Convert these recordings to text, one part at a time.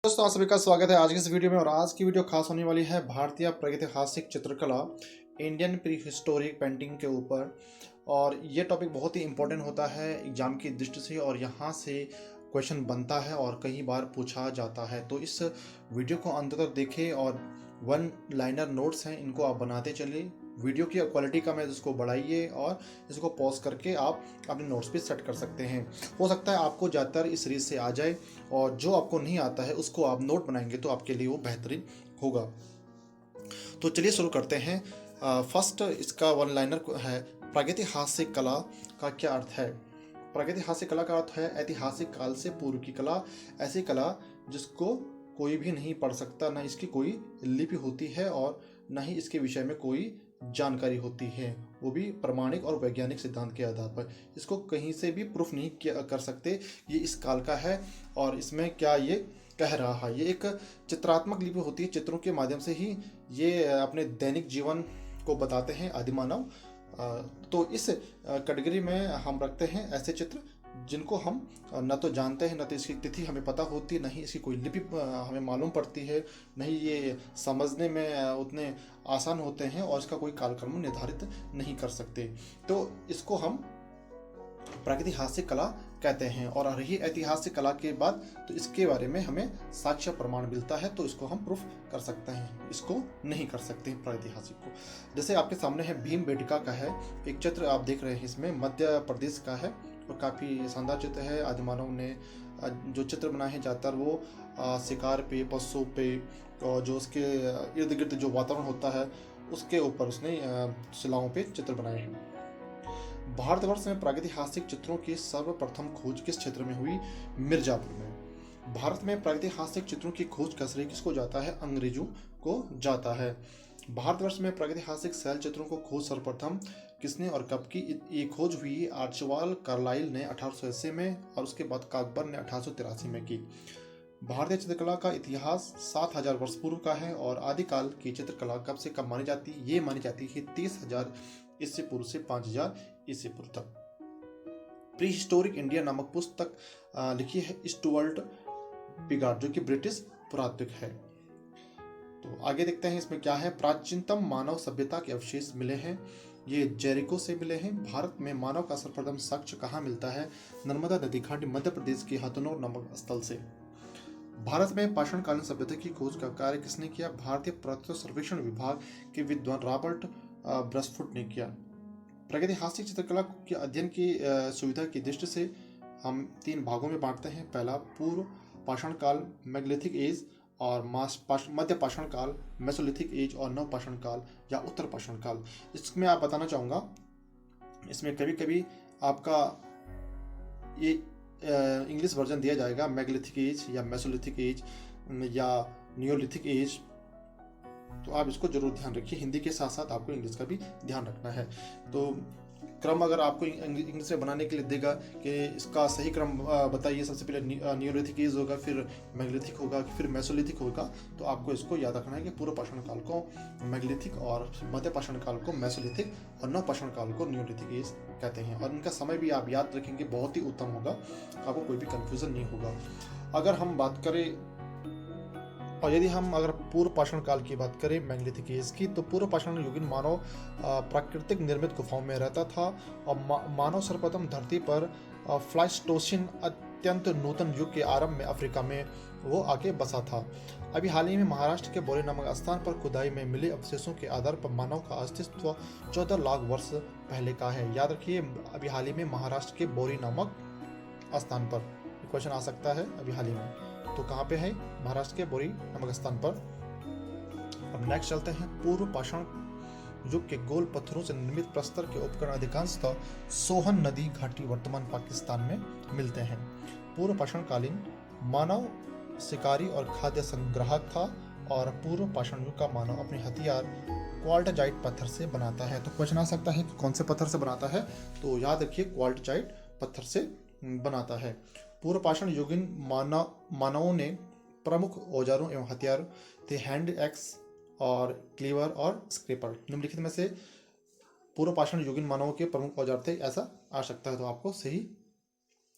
दोस्तों आप सभी का स्वागत है आज की इस वीडियो में। और आज की वीडियो खास होने वाली है भारतीय प्रागैतिहासिक चित्रकला, इंडियन प्री हिस्टोरिक पेंटिंग के ऊपर। और ये टॉपिक बहुत ही इंपॉर्टेंट होता है एग्जाम की दृष्टि से, और यहाँ से क्वेश्चन बनता है और कई बार पूछा जाता है। तो इस वीडियो को अंत तक देखें और वन लाइनर नोट्स हैं इनको आप बनाते चलिए। वीडियो की क्वालिटी कम है, इसको बढ़ाइए और इसको पॉज करके आप अपने नोट्स पे सेट कर सकते हैं। हो सकता है आपको ज़्यादातर इस सीरीज से आ जाए, और जो आपको नहीं आता है उसको आप नोट बनाएंगे तो आपके लिए वो बेहतरीन होगा। तो चलिए शुरू करते हैं। फर्स्ट इसका वन लाइनर है, प्रागैतिहासिक कला का क्या अर्थ है। प्रागैतिहासिक कला का अर्थ है ऐतिहासिक काल से पूर्व की कला, ऐसी कला जिसको कोई भी नहीं पढ़ सकता, ना इसकी कोई लिपि होती है और न ही इसके विषय में कोई जानकारी होती है, वो भी प्रमाणिक और वैज्ञानिक सिद्धांत के आधार पर। इसको कहीं से भी प्रूफ नहीं कर सकते ये इस काल का है और इसमें क्या ये कह रहा है। ये एक चित्रात्मक लिपि होती है, चित्रों के माध्यम से ही ये अपने दैनिक जीवन को बताते हैं आदिमानव। तो इस कैटेगरी में हम रखते हैं ऐसे चित्र जिनको हम न तो जानते हैं, न तो इसकी तिथि हमें पता होती है, न ही इसकी कोई लिपि हमें मालूम पड़ती है, न ही ये समझने में उतने आसान होते हैं और इसका कोई कालक्रम निर्धारित नहीं कर सकते। तो इसको हम प्रागैतिहासिक कला कहते हैं। और रही ऐतिहासिक कला के बाद तो इसके बारे में हमें साक्ष्य प्रमाण मिलता है, तो इसको हम प्रूफ कर सकते हैं, इसको नहीं कर सकते प्रागैतिहासिक को। जैसे आपके सामने है भीम बेटिका का है एक चित्र आप देख रहे हैं, इसमें मध्य प्रदेश का है और काफ़ी शानदार चित्र है। आदिमानव ने जो चित्र बनाए हैं ज़्यादातर वो शिकार पे, पशु पे और जो उसके इर्द गिर्द जो वातावरण होता है उसके ऊपर उसने शिलाओं पे चित्र बनाए हैं। भारतवर्ष में प्रागैतिहासिक चित्रों की सर्वप्रथम खोज किस क्षेत्र में हुई? मिर्जापुर में। भारत में प्रागैतिहासिक चित्रों की खोज का श्रेय किसको जाता है? अंग्रेजों को जाता है। भारतवर्ष में प्रागैतिहासिक शैल चित्रों को खोज सर्वप्रथम किसने और कब की? ये खोज हुई आर्चवाल कार्लाइल ने 1880 में और उसके बाद काकबर ने 1883 में की। भारतीय चित्रकला का इतिहास 7000 वर्ष पूर्व का है और आदिकाल की चित्रकला कब से कब मानी जाती है? ये मानी जाती है 30,000 ईस्वी पूर्व से 5000 ईस्वी पूर्व तक। प्री हिस्टोरिक इंडिया नामक पुस्तक लिखी है स्टुअर्ट बिगार्ड, जो कि ब्रिटिश पुरातत्विक है। तो आगे देखते हैं इसमें क्या है। प्राचीनतम मानव सभ्यता के अवशेष मिले हैं, ये जेरिको से मिले हैं। भारत में मानव का सर्वप्रथम साक्ष्य कहाँ मिलता है? नर्मदा नदी घाटी मध्य प्रदेश के हथनोर नामक स्थल से। भारत में पाषाणकालीन सभ्यता की खोज का कार्य किसने किया? भारतीय पुरातत्व सर्वेक्षण विभाग के विद्वान रॉबर्ट ब्रसफुट ने किया। प्रागैतिहासिक चित्रकला के अध्ययन की सुविधा की दृष्टि से हम 3 भागों में बांटते हैं। पहला पूर्व पाषाण काल मैग्लिथिक एज, और मध्य पाषाण काल मेसोलिथिक एज, और नव पाषाण काल या उत्तर पाषाण काल। इसमें आप बताना चाहूँगा, इसमें कभी कभी आपका ये इंग्लिश वर्जन दिया जाएगा मैग्लिथिक एज या मेसोलिथिक एज या नियोलिथिक एज, तो आप इसको जरूर ध्यान रखिए। हिंदी के साथ साथ आपको इंग्लिश का भी ध्यान रखना है। तो क्रम अगर आपको इंग्लिश में बनाने के लिए देगा कि इसका सही क्रम बताइए, सबसे पहले नियोलिथिक एज होगा, फिर मैग्लिथिक होगा, फिर मेसोलिथिक होगा, तो आपको इसको याद रखना है कि पूर्व पाषाण काल को मैग्लिथिक और मध्य पाषाण काल को मेसोलिथिक और नव पाषाण काल को नियोलिथिक एज कहते हैं। और इनका समय भी आप याद रखेंगे, बहुत ही उत्तम होगा, आपको कोई भी कंफ्यूजन नहीं होगा। अगर हम बात करें और यदि हम अगर पूर्व पाषाण काल की बात करें मैग्लिथिक एज की, तो पूर्व पाषाण युगीन मानव प्राकृतिक निर्मित गुफाओं में रहता था और मानव सर्वप्रथम धरती पर प्लाइस्टोसिन अत्यंत नूतन युग के आरंभ में अफ्रीका में वो आके बसा था। अभी हाल ही में महाराष्ट्र के बोरी नामक स्थान पर खुदाई में मिले अवशेषों के आधार पर मानव का अस्तित्व 14 लाख वर्ष पहले का है। याद रखिए, अभी हाल ही में महाराष्ट्र के बोरी नामक स्थान पर क्वेश्चन आ सकता है अभी हाल ही में, तो कहाँ पे है? महाराष्ट्र के बोरी नामक स्थान पर। अब नेक्स्ट चलते हैं। पूर्व पाषाण युग के गोल पत्थरों से निर्मित प्रस्तर के उपकरण अधिकांशतः सोहन नदी घाटी वर्तमान पाकिस्तान में मिलते हैं। पूर्व पाषाण कालीन मानव शिकारी और खाद्य संग्राहक था और पूर्व पाषाण युग का मानव अपने हथियार क्वार्टजाइट पत्थर से बनाता है। तो क्वेश्चन आ सकता है कि कौन से पत्थर से बनाता है? तो याद रखिए क्वार्टजाइट पत्थर से बनाता है। पूर्व पाषाण युगीन मानवों ने प्रमुख औजारों एवं हथियार थे हैंड एक्स और क्लीवर और स्क्रेपर। निम्नलिखित में से पूर्व पाषाण युगीन मानवों के प्रमुख औजार थे, ऐसा आ सकता है, तो आपको सही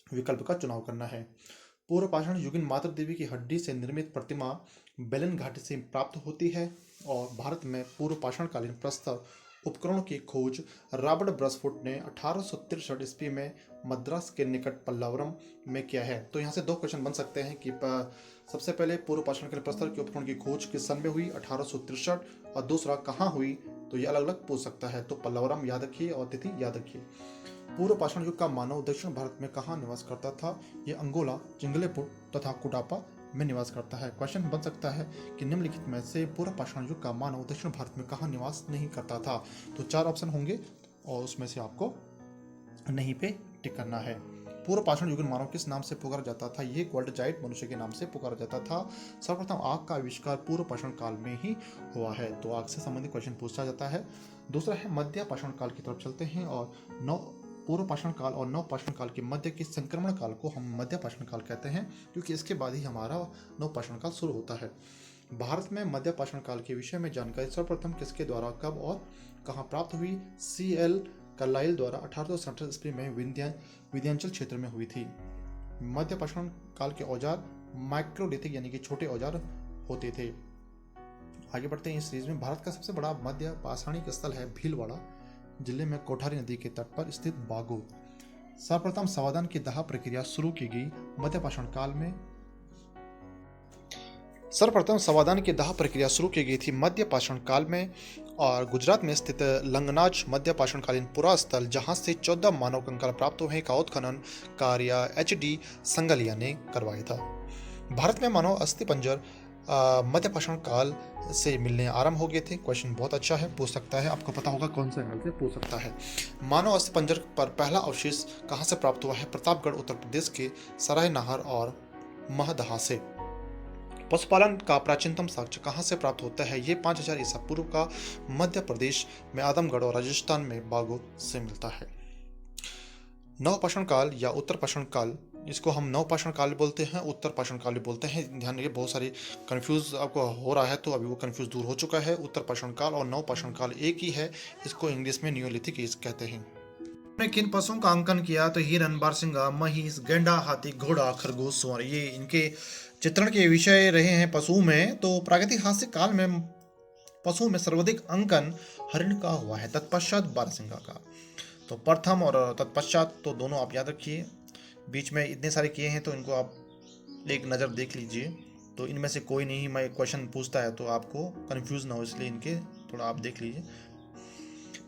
विकल्प का चुनाव करना है। पूर्व पाषाण युगीन मातृ देवी की हड्डी से निर्मित प्रतिमा बेलन घाटी से प्राप्त होती है। और भारत में पूर्व पाषाणकालीन प्रस्तर उपकरणों की खोज रॉबर्ट ब्रसफुट ने 1863 ईस्वी में मद्रास के निकट पल्लवरम में किया है। तो यहाँ से दो क्वेश्चन बन सकते हैं कि सबसे पहले पूर्व पाषाणकालीन प्रस्तर के उपकरण की खोज किस सन में हुई, 1863, और दूसरा कहाँ हुई, तो ये अलग अलग पूछ सकता है। तो पल्लवरम याद रखिए और तिथि याद रखिए। पूर्व पाषाण युग का मानव दक्षिण भारत में कहाँ निवास करता था? ये अंगोला, चिंगलेपुर तथा कुडापा में निवास करता है। क्वेश्चन बन सकता है कि निम्नलिखित में से पूर्व पाषाण युग का मानव दक्षिण भारत में कहाँ निवास नहीं करता था? तो 4 ऑप्शन होंगे और उसमें से आपको नहीं पे टिक करना है। पूर्व पाषाण युगीन मानव किस नाम से पुकारा जाता था? ये गोल्डजाइट मनुष्य के नाम से पुकारा जाता था। सर्वप्रथम आग का आविष्कार पूर्व पाषाण काल में ही हुआ है। तो आग से संबंधित क्वेश्चन पूछा जाता है। दूसरा है मध्य पाषाण काल की तरफ चलते हैं और पूर्व पाषाण काल और नव पाषाण काल के मध्य के संक्रमण काल को हम मध्य पाषाण काल कहते हैं, क्योंकि इसके बाद ही हमारा नव पाषाण काल शुरू होता है। भारत में मध्य पाषाण काल के विषय में जानकारी सर्वप्रथम किसके द्वारा, कब और कहाँ प्राप्त हुई? CL कार्लाइल द्वारा 1867 ईस्वी में विंध्याचल क्षेत्र में हुई थी। मध्य पाषाण काल के औजार माइक्रोलिथिक यानी कि छोटे औजार होते थे। आगे बढ़ते हैं इस सीरीज में। भारत का सबसे बड़ा मध्य पाषाणिक स्थल है भीलवाड़ा जिले में कोठारी नदी के तट पर स्थित बागो। सर्वप्रथम संवादन की दाह प्रक्रिया शुरू की गई मध्य पाषाण काल में। सर्वप्रथम संवादन की दाह प्रक्रिया शुरू की गई थी मध्य पाषाण काल में और गुजरात में स्थित लंगनाज मध्य पाषाणकालीन पुरास्थल, जहां से 14 मानव कंकाल प्राप्त हुए का उत्खनन कार्य HD संगलिया ने करवाया था। भारत में मानव अस्थि पंजर मध्य पाषाण काल से मिलने आरंभ हो गए थे। क्वेश्चन बहुत अच्छा है, पूछ सकता है, आपको पता होगा कौन से एंगल से पूछ सकता है। मानव अस्थि पंजर पर पहला अवशेष कहां से प्राप्त हुआ है? प्रतापगढ़ उत्तर प्रदेश के सराय नाहर और महदहा से। पशुपालन का प्राचीनतम साक्ष्य कहां से प्राप्त होता है? ये 5000 ईसा पूर्व का मध्य प्रदेश में आदमगढ़ और राजस्थान में बागो से मिलता है। नव पाषाण काल या उत्तर पाषाण काल, इसको हम नव पाषाण काल बोलते हैं, उत्तर पाषाण काल भी बोलते हैं। ध्यान रखिए, बहुत सारी कंफ्यूज आपको हो रहा है, तो अभी वो कंफ्यूज दूर हो चुका है। उत्तर पाषाण काल और नव पाषाण काल एक ही है। इसको इंग्लिश में नियोलिथिक एज कहते हैं। ने किन पशुओं का अंकन किया? तो हिरन, बारसिंगा, महिष, गेंडा, हाथी, घोड़ा, खरगोश, सुअर, ये इनके चित्रण के विषय रहे हैं पशुओं में। तो प्रागैतिहासिक काल में पशुओं में सर्वाधिक अंकन हरिण का हुआ है, तत्पश्चात बारसिंगा का। तो प्रथम और तत्पश्चात तो दोनों आप याद रखिए। बीच में इतने सारे किए हैं तो इनको आप एक नज़र देख लीजिए। तो इनमें से कोई नहीं, मैं क्वेश्चन पूछता है तो आपको कंफ्यूज ना हो, इसलिए इनके थोड़ा आप देख लीजिए।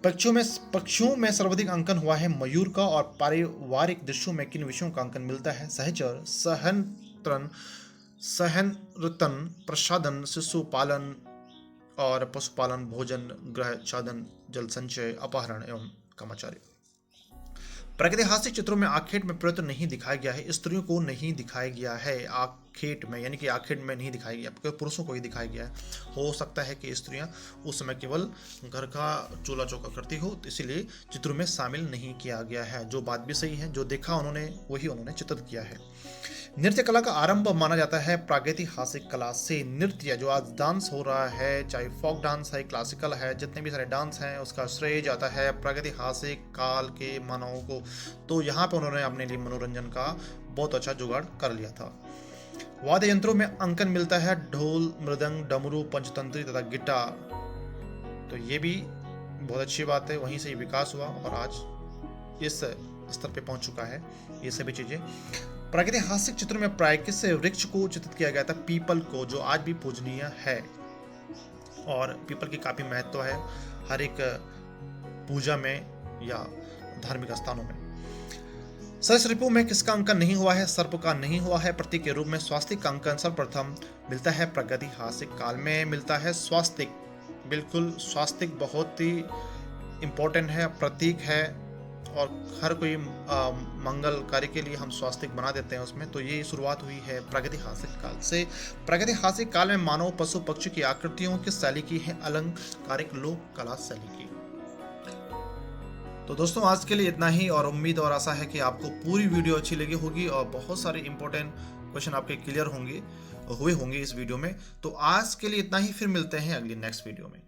पक्षियों में सर्वाधिक अंकन हुआ है मयूर का। और पारिवारिक दृश्यों में किन विषयों का अंकन मिलता है? सहचर, सहनर्तन, प्रसादन, शिशु पालन और पशुपालन, भोजन, गृह छादन, जल संचय, अपहरण एवं कामाचार्य। प्रागैतिहासिक चित्रों में आखेट में प्रयत्न नहीं दिखाया गया है, स्त्रियों को नहीं दिखाया गया है आखेट में, यानी कि आखेट में नहीं दिखाया गया, पुरुषों को ही दिखाया गया है। हो सकता है कि स्त्रियां उस समय केवल घर का चूल्हा चौका करती हो, तो इसीलिए चित्रों में शामिल नहीं किया गया है। जो बात भी सही है, जो देखा उन्होंने वही उन्होंने चित्रित किया है। नृत्य कला का आरंभ माना जाता है प्रागैतिहासिक कला से। नृत्य जो आज डांस हो रहा है, चाहे फोक डांस है, क्लासिकल है, जितने भी सारे डांस हैं, उसका श्रेय जाता है प्रागैतिहासिक काल के मानवों को। तो यहाँ पे उन्होंने अपने लिए मनोरंजन का बहुत अच्छा जुगाड़ कर लिया था। वाद्य यंत्रों में अंकन मिलता है ढोल, मृदंग, डमरू, पंचतंत्री तथा गिटार। तो ये भी बहुत अच्छी बात है, वहीं से विकास हुआ और आज इस स्तर पे पहुंच चुका है ये सभी चीजें। प्रागैतिहासिक चित्रों में प्राय किस वृक्ष को चित्रित किया गया था? पीपल को, जो आज भी पूजनीय है और पीपल की काफी महत्व है हर एक पूजा में या धार्मिक स्थानों में। सरीसृपों में किसका अंकन नहीं हुआ है? सर्प का नहीं हुआ है। प्रतीक के रूप में स्वास्तिक का अंकन सर्वप्रथम मिलता है प्रागैतिहासिक काल में मिलता है। स्वास्तिक, बिल्कुल स्वास्तिक बहुत ही इंपॉर्टेंट है, प्रतीक है और हर कोई मंगल कार्य के लिए हम स्वास्तिक बना देते हैं उसमें। तो ये शुरुआत हुई है प्रागैतिहासिक काल से। प्रागैतिहासिक काल में मानव, पशु, पक्षी की आकृतियों किस शैली की है? अलंकारिक लोक कला शैली की। तो दोस्तों आज के लिए इतना ही और उम्मीद और आशा है कि आपको पूरी वीडियो अच्छी लगी होगी और बहुत सारे इंपॉर्टेंट क्वेश्चन आपके क्लियर हुए होंगे इस वीडियो में। तो आज के लिए इतना ही, फिर मिलते हैं अगली नेक्स्ट वीडियो में।